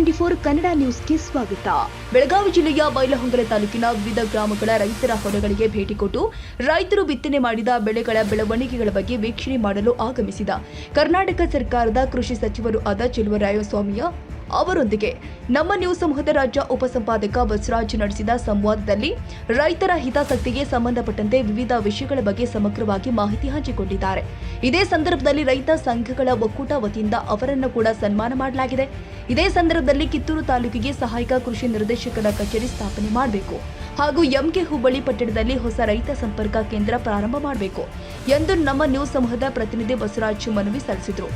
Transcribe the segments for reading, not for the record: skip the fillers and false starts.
ಟಿವಿ24 ಕನ್ನಡ ನ್ಯೂಸ್ಗೆ ಸ್ವಾಗತ. ಬೆಳಗಾವಿ ಜಿಲ್ಲೆಯ ಬೈಲಹೊಂಗಲ ತಾಲೂಕಿನ ವಿವಿಧ ಗ್ರಾಮಗಳ ರೈತರ ಹೊಲಗಳಿಗೆ ಭೇಟಿ ಕೊಟ್ಟು ರೈತರು ಬಿತ್ತನೆ ಮಾಡಿದ ಬೆಳೆಗಳ ಬೆಳವಣಿಗೆಗಳ ಬಗ್ಗೆ ವೀಕ್ಷಣೆ ಮಾಡಲು ಆಗಮಿಸಿದ ಕರ್ನಾಟಕ ಸರ್ಕಾರದ ಕೃಷಿ ಸಚಿವರು ಆದ ಚೆಲುವರಾಯಸ್ವಾಮಿಯ ಅವರೊಂದಿಗೆ ನಮ್ಮ ನ್ಯೂಸ್ ಸಮೂಹದ ರಾಜ್ಯ ಉಪಸಂಪಾದಕ ಬಸವರಾಜ್ ನಡೆಸಿದ ಸಂವಾದದಲ್ಲಿ ರೈತರ ಹಿತಾಸಕ್ತಿಗೆ ಸಂಬಂಧಪಟ್ಟಂತೆ ವಿವಿಧ ವಿಷಯಗಳ ಬಗ್ಗೆ ಸಮಗ್ರವಾಗಿ ಮಾಹಿತಿ ಹಂಚಿಕೊಂಡಿದ್ದಾರೆ. ಇದೇ ಸಂದರ್ಭದಲ್ಲಿ ರೈತ ಸಂಘಗಳ ಒಕ್ಕೂಟ ವತಿಯಿಂದ ಅವರನ್ನು ಕೂಡ ಸನ್ಮಾನ ಮಾಡಲಾಗಿದೆ. ಇದೇ ಸಂದರ್ಭದಲ್ಲಿ ಕಿತ್ತೂರು ತಾಲೂಕಿಗೆ ಸಹಾಯಕ ಕೃಷಿ ನಿರ್ದೇಶಕರ ಕಚೇರಿ ಸ್ಥಾಪನೆ ಮಾಡಬೇಕು ಹಾಗೂ ಎಂಕೆ ಹುಬ್ಬಳ್ಳಿ ಪಟ್ಟಣದಲ್ಲಿ ಹೊಸ ರೈತ ಸಂಪರ್ಕ ಕೇಂದ್ರ ಪ್ರಾರಂಭ ಮಾಡಬೇಕು ಎಂದು ನಮ್ಮ ನ್ಯೂಸ್ ಸಮೂಹದ ಪ್ರತಿನಿಧಿ ಬಸವರಾಜ್ ಮನವಿ ಸಲ್ಲಿಸಿದರು.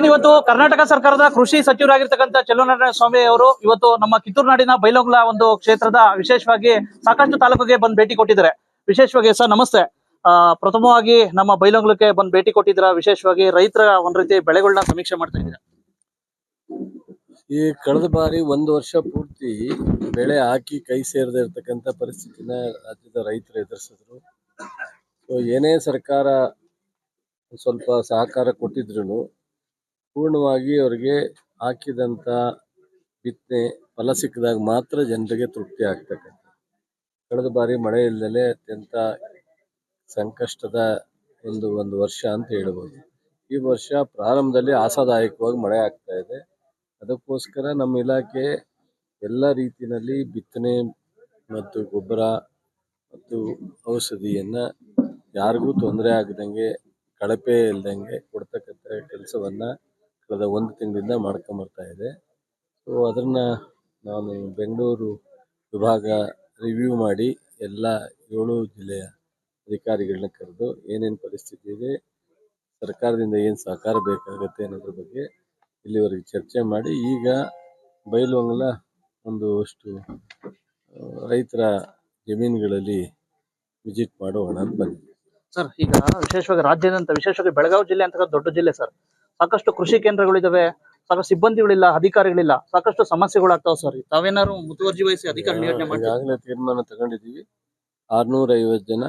ಇವತ್ತು ಕರ್ನಾಟಕ ಸರ್ಕಾರದ ಕೃಷಿ ಸಚಿವರಾಗಿರ್ತಕ್ಕಂಥ ಚೆಲುವರಾಯಸ್ವಾಮಿ ಅವರು ಇವತ್ತು ನಮ್ಮ ಕಿತ್ತೂರು ನಾಡಿನ ಬೈಲಹೊಂಗಲ ಒಂದು ಕ್ಷೇತ್ರದ ವಿಶೇಷವಾಗಿ ಸಾಕಷ್ಟು ತಾಲೂಕಿಗೆ ಬಂದು ಭೇಟಿ ಕೊಟ್ಟಿದ್ದಾರೆ. ವಿಶೇಷವಾಗಿ ಸರ್ ನಮಸ್ತೆ. ಪ್ರಥಮವಾಗಿ ನಮ್ಮ ಬೈಲಹೊಂಗಲಕ್ಕೆ ಬಂದು ಭೇಟಿ ಕೊಟ್ಟಿದ್ದೀರಾ. ವಿಶೇಷವಾಗಿ ರೈತರ ಒಂದ್ ರೀತಿ ಬೆಳೆಗಳನ್ನ ಸಮೀಕ್ಷೆ ಮಾಡ್ತಾ ಇದ್ದೀರಾ. ಈ ಕಳೆದ ಬಾರಿ ಒಂದು ವರ್ಷ ಪೂರ್ತಿ ಬೆಳೆ ಹಾಕಿ ಕೈ ಸೇರದೇ ಇರತಕ್ಕಂಥ ಪರಿಸ್ಥಿತಿನ ರಾಜ್ಯದ ರೈತರು ಎದುರಿಸಿದ್ರು. ಏನೇ ಸರ್ಕಾರ ಸ್ವಲ್ಪ ಸಹಕಾರ ಕೊಟ್ಟಿದ್ರು ಪೂರ್ಣವಾಗಿ ಅವರಿಗೆ ಹಾಕಿದಂಥ ಬಿತ್ತನೆ ಫಲ ಸಿಕ್ಕಿದಾಗ ಮಾತ್ರ ಜನರಿಗೆ ತೃಪ್ತಿ ಆಗ್ತಕ್ಕಂಥ. ಕಳೆದ ಬಾರಿ ಮಳೆ ಇಲ್ಲದೆ ಅತ್ಯಂತ ಸಂಕಷ್ಟದ ಒಂದು ವರ್ಷ ಅಂತ ಹೇಳ್ಬೋದು. ಈ ವರ್ಷ ಪ್ರಾರಂಭದಲ್ಲಿ ಆಶಾದಾಯಕವಾಗಿ ಮಳೆ ಆಗ್ತಾ ಇದೆ. ಅದಕ್ಕೋಸ್ಕರ ನಮ್ಮ ಇಲಾಖೆ ಎಲ್ಲ ರೀತಿಯಲ್ಲಿ ಬಿತ್ತನೆ ಮತ್ತು ಗೊಬ್ಬರ ಮತ್ತು ಔಷಧಿಯನ್ನು ಯಾರಿಗೂ ತೊಂದರೆ ಆಗದಂಗೆ ಕಳಪೆ ಇಲ್ದಂಗೆ ಕೊಡ್ತಕ್ಕಂಥ ಕೆಲಸವನ್ನು ಕಳೆದ ಒಂದು ತಿಂಗಳಿಂದ ಮಾಡ್ಕೊಂಬರ್ತಾ ಇದೆ. ಅದನ್ನು ನಾನು ಬೆಂಗಳೂರು ವಿಭಾಗ ರಿವ್ಯೂ ಮಾಡಿ ಎಲ್ಲ 7 ಜಿಲ್ಲೆಯ ಅಧಿಕಾರಿಗಳನ್ನ ಕರೆದು ಏನೇನು ಪರಿಸ್ಥಿತಿ ಇದೆ, ಸರ್ಕಾರದಿಂದ ಏನು ಸಹಕಾರ ಬೇಕಾಗುತ್ತೆ ಅನ್ನೋದ್ರ ಬಗ್ಗೆ ಇಲ್ಲಿವರೆಗೆ ಚರ್ಚೆ ಮಾಡಿ ಈಗ ಬೈಲಹೊಂಗಲ ಅಷ್ಟು ರೈತರ ಜಮೀನುಗಳಲ್ಲಿ ವಿಸಿಟ್ ಮಾಡೋಣ ಅಂತ ಬಂದಿದೆ. ಸರ್ ಈಗ ವಿಶೇಷವಾಗಿ ರಾಜ್ಯಾದ್ಯಂತ ವಿಶೇಷವಾಗಿ ಬೆಳಗಾವಿ ಜಿಲ್ಲೆ ಅಂತ ದೊಡ್ಡ ಜಿಲ್ಲೆ ಸರ್. ಸಾಕಷ್ಟು ಕೃಷಿ ಕೇಂದ್ರಗಳಿದಾವೆ, ಸಾಕಷ್ಟು ಸಿಬ್ಬಂದಿಗಳಿಲ್ಲ, ಅಧಿಕಾರಿಗಳಿಲ್ಲ, ಸಾಕಷ್ಟು ಸಮಸ್ಯೆಗಳಾಗ್ತಾವೆ ಸರ್. ತಾವೇನಾದ್ರು ಮುತುವರ್ಜಿ ವಹಿಸಿ ಅಧಿಕಾರಿ ನಿಯೋಜನೆ ಮಾಡಿ ಈಗಾಗಲೇ ತೀರ್ಮಾನ ತಗೊಂಡಿದ್ದೀವಿ. 650 ಜನ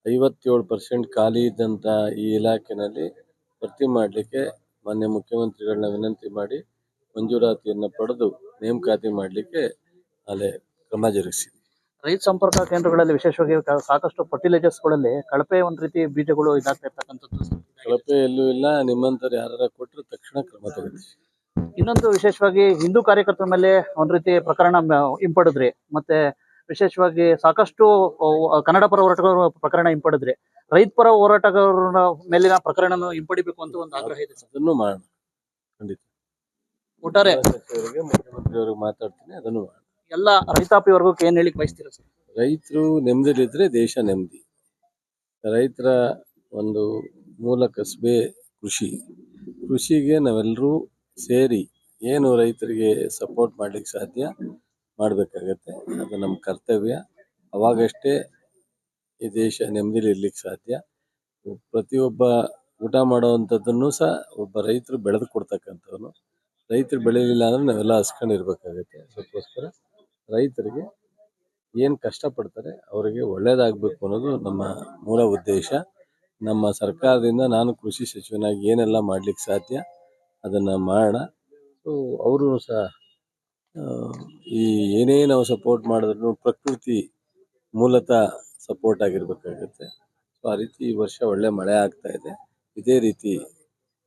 57% ಖಾಲಿ ಇದ್ದಂಥ ಈ ಇಲಾಖೆಯಲ್ಲಿ ಭರ್ತಿ ಮಾಡಲಿಕ್ಕೆ ಮಾನ್ಯ ಮುಖ್ಯಮಂತ್ರಿಗಳನ್ನ ವಿನಂತಿ ಮಾಡಿ ಮಂಜೂರಾತಿಯನ್ನು ಪಡೆದು ನೇಮಕಾತಿ ಮಾಡಲಿಕ್ಕೆ ಅಲ್ಲೇ ಕ್ರಮ ಜರುಗಿಸಿದ್ವಿ. ರೈತ ಸಂಪರ್ಕ ಕೇಂದ್ರಗಳಲ್ಲಿ ವಿಶೇಷವಾಗಿ ಸಾಕಷ್ಟು ಫರ್ಟಿಲೈಸರ್ಸ್ಗಳಲ್ಲಿ ಕಳಪೆ ಒಂದ್ ರೀತಿ ಬೀಜಗಳು ಇದಾಗ್ತಾ ಇರ್ತಕ್ಕಂಥದ್ದು. ಕಳಪೆ ಎಲ್ಲೂ ಇಲ್ಲ. ನಿಮ್ಮಂತರು ಯಾರು ಕೊಟ್ಟರು ತಕ್ಷಣ ಕ್ರಮ ತಗೋತೀವಿ. ಇನ್ನೊಂದು ವಿಶೇಷವಾಗಿ ಹಿಂದೂ ಕಾರ್ಯಕರ್ತರ ಮೇಲೆ ಒಂದ್ ರೀತಿ ಪ್ರಕರಣ ಹಿಂಪಡೆದ್ರಿ. ಮತ್ತೆ ವಿಶೇಷವಾಗಿ ಸಾಕಷ್ಟು ಕನ್ನಡ ಪರ ಹೋರಾಟಗಾರರ ಪ್ರಕರಣ ಹಿಂಪಡೆದ್ರಿ. ರೈತ ಪರ ಹೋರಾಟಗಾರರ ಮೇಲಿನ ಪ್ರಕರಣ ಹಿಂಪಡಿಬೇಕು ಅಂತ ಒಂದು ಆಗ್ರಹ ಇದೆ. ಅದನ್ನು ಮಾಡೋಣ, ಖಂಡಿತ. ಒಟ್ಟಾರೆ ಮುಖ್ಯಮಂತ್ರಿಯವ್ರಿಗೆ ಮಾತಾಡ್ತೀನಿ, ಅದನ್ನು ಮಾಡೋಣ. ಎಲ್ಲ ರೈತಾಪಿ ವರ್ಗಕ್ಕೆ ಏನ್ ಹೇಳಿಕ್ ಬಯಸ್ತೀರಾ ಸರ್? ರೈತರು ನೆಮ್ಮದಿಲಿದ್ರೆ ದೇಶ ನೆಮ್ಮದಿ. ರೈತರ ಒಂದು ಮೂಲ ಕಸುಬೆ ಕೃಷಿಗೆ ನಾವೆಲ್ಲರೂ ಸೇರಿ ಏನು ರೈತರಿಗೆ ಸಪೋರ್ಟ್ ಮಾಡ್ಲಿಕ್ಕೆ ಸಾಧ್ಯ ಮಾಡಬೇಕಾಗತ್ತೆ. ಅದು ನಮ್ಮ ಕರ್ತವ್ಯ. ಅವಾಗಷ್ಟೇ ಈ ದೇಶ ನೆಮ್ಮದಿಲಿ ಇರ್ಲಿಕ್ಕೆ ಸಾಧ್ಯ. ಪ್ರತಿಯೊಬ್ಬ ಊಟ ಮಾಡೋವಂಥದ್ದನ್ನು ಸಹ ಒಬ್ಬ ರೈತರು ಬೆಳೆದು ಕೊಡ್ತಕ್ಕಂಥವನು. ರೈತರು ಬೆಳೀಲಿಲ್ಲ ಅಂದ್ರೆ ನಾವೆಲ್ಲ ಹಸ್ಕೊಂಡಿರ್ಬೇಕಾಗತ್ತೆ. ಅದಕ್ಕೋಸ್ಕರ ರೈತರಿಗೆ ಏನು ಕಷ್ಟಪಡ್ತಾರೆ ಅವರಿಗೆ ಒಳ್ಳೇದಾಗಬೇಕು ಅನ್ನೋದು ನಮ್ಮ ಮೂಲ ಉದ್ದೇಶ. ನಮ್ಮ ಸರ್ಕಾರದಿಂದ ನಾನು ಕೃಷಿ ಸಚಿವನಾಗಿ ಏನೆಲ್ಲ ಮಾಡ್ಲಿಕ್ಕೆ ಸಾಧ್ಯ ಅದನ್ನು ಮಾಡೋಣ. ಅವರು ಸಹ ಈ ಏನೇ ನಾವು ಸಪೋರ್ಟ್ ಮಾಡಿದ್ರು ಪ್ರಕೃತಿ ಮೂಲತಃ ಸಪೋರ್ಟ್ ಆಗಿರ್ಬೇಕಾಗತ್ತೆ. ಆ ರೀತಿ ಈ ವರ್ಷ ಒಳ್ಳೆ ಮಳೆ ಆಗ್ತಾ ಇದೆ. ಇದೇ ರೀತಿ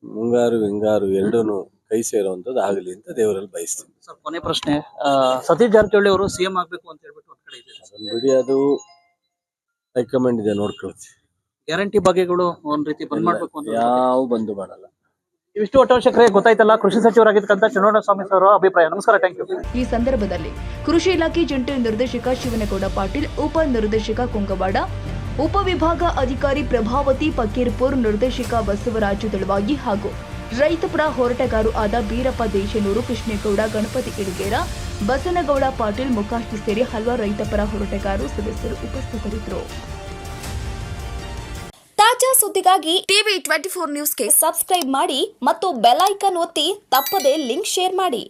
ಮುಂಗಾರು ಹಿಂಗಾರು ಎರಡೂ ಕೈ ಸೇರುವಂಥದ್ದು ಆಗಲಿ ಅಂತ ದೇವರಲ್ಲಿ ಬಯಸ್ತೀನಿ. ಸರ್ ಕೊನೆ ಪ್ರಶ್ನೆ, ಸತೀಶ್ ಜಾರಕಿಹೊಳಿ ಅವರು ಸಿಎಂ ಆಗ್ಬೇಕು ಅಂತ ಹೇಳ್ಬಿಟ್ಟು ಒಂದ್ ಕಡೆ ಇದೆ. ಅದನ್ನ ಬಿಡಿ, ಅದು ಹೈಕಮಾಂಡ್ ಇದೆ, ನೋಡ್ಕೊಳ್ತೀವಿ. ಗ್ಯಾರಂಟಿ ಬಗ್ಗೆಗಳು ಒಂದ್ ರೀತಿ ಬಂದ್ ಮಾಡ್ಬೇಕು ಅಂತ ಯಾವ ಬಂದು ಮಾಡಲ್ಲ. ಇವಿಷ್ಟು ಒಟ್ಟವಶ್ಯಕರೇ ಗೊತ್ತಾಯ್ತಲ್ಲ. ಕೃಷಿ ಸಚಿವರಾಗಿರ್ತಕ್ಕಂಥ ಚೆಲುವರಾಯಸ್ವಾಮಿ ಅವರ ಅಭಿಪ್ರಾಯ. ನಮಸ್ಕಾರ, ಥ್ಯಾಂಕ್ ಯು. ಈ ಸಂದರ್ಭದಲ್ಲಿ ಕೃಷಿ ಇಲಾಖೆ ಜಂಟಿ ನಿರ್ದೇಶಕ ಶಿವನಗೌಡ ಪಾಟೀಲ್, ಉಪ ನಿರ್ದೇಶಕ ಕುಂಗವಾಡ, ಉಪವಿಭಾಗ ಅಧಿಕಾರಿ ಪ್ರಭಾವತಿ ಪಕ್ಕೀರ್ಪುರ್, ನಿರ್ದೇಶಕ ಬಸವರಾಜು ದಳವಾಯಿ ಹಾಗೂ ರೈತಪರ ಹೋರಾಟಗಾರರು ಆದ ಬೀರಪ್ಪ ದೇಶನೂರು, ಕೃಷ್ಣೇಗೌಡ, ಗಣಪತಿ ಇಡಗೇರ, ಬಸನಗೌಡ ಪಾಟೀಲ್, ಮುಖಾಶಿ ಸೇರಿ ಹಲವಾರು ರೈತಪರ ಹೋರಾಟಗಾರರು ಸದಸ್ಯರು ಉಪಸ್ಥಿತರಿದ್ದರು. ತಾಜಾ ಸುದ್ದಿಗಾಗಿ ಟಿವಿ24 ನ್ಯೂಸ್ಗೆ ಸಬ್ಸ್ಕ್ರೈಬ್ ಮಾಡಿ ಮತ್ತು ಬೆಲ್ ಐಕಾನ್ ಒತ್ತಿ ತಪ್ಪದೇ ಲಿಂಕ್ ಶೇರ್ ಮಾಡಿ.